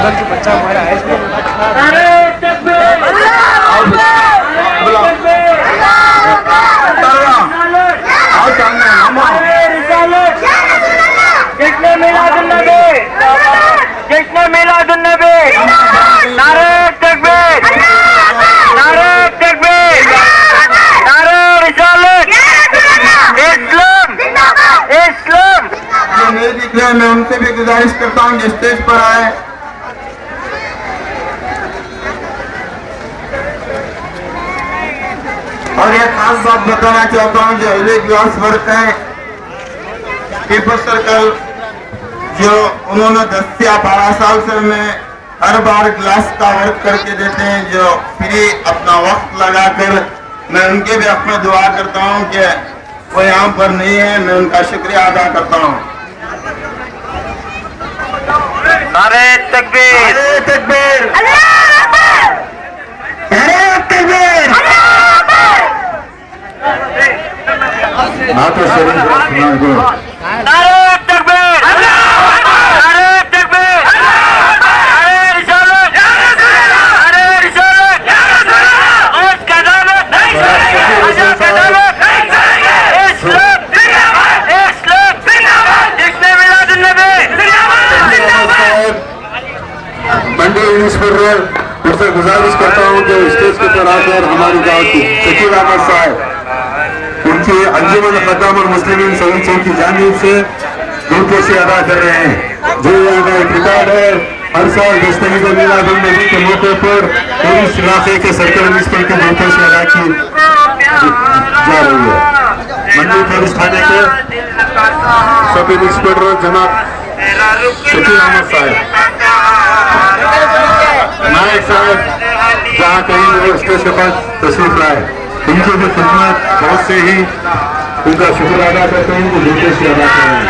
तुरंत बच्चा हमारा है इसमें जश्न मिलादुन्नबी, नारे तकबीर, नारे तकबीर, नारे रिसालत, इस्लाम, इस्लाम। जो नहीं दिख रहे, मैं उनसे भी गुजारिश करता हूँ कि स्टेज पर आए। और एक खास बात बताना चाहता हूँ, जो अगले क्लास वर्क है पीपल सर्कल, जो उन्होंने 10 या 12 साल से मैं हर बार ग्लास का वर्क करके देते हैं, जो फ्री अपना वक्त लगाकर, मैं उनके भी हक में दुआ करता हूं कि वो यहाँ पर नहीं है, मैं उनका शुक्रिया अदा करता हूं। नारे तकबीर, नारे तकबीर, नारे तकबीर। नारे तकबीर, नारे तकबीर, नारे रिसालत, नारे रिसालत, आज कदामत, आज कदामत, इस्लाम, इस्लाम, जिसने मिलादुन्नबी, मंडी इंस्पेक्टर उससे गुजारिश करता हूँ कि स्टेज के ऊपर आकर हमारी गाँव की शकील अहमद साहब उनकी अंजुमन खत्म और मुस्लिम सदन चौक की जानिब से धूपोशी अदा कर रहे हैं। जो यहाँ का एक रिकॉर्ड है, हर साल 10 तारीख को मिलादुन्नबी के मौके पर इस इलाके के सर्कल इंस्पेक्टर की धूपोशी अदा की जा रही है। मंडी पुलिस थाने के सब इंस्पेक्टर जनाब शकील अहमद साहब, नायक साहब जहाँ कहीं वो स्टेज के पास तशरीफ लाए, उनकी भी खिदमत बहुत से ही उनका शुक्र अदा करते हैं, उनको अदा करें।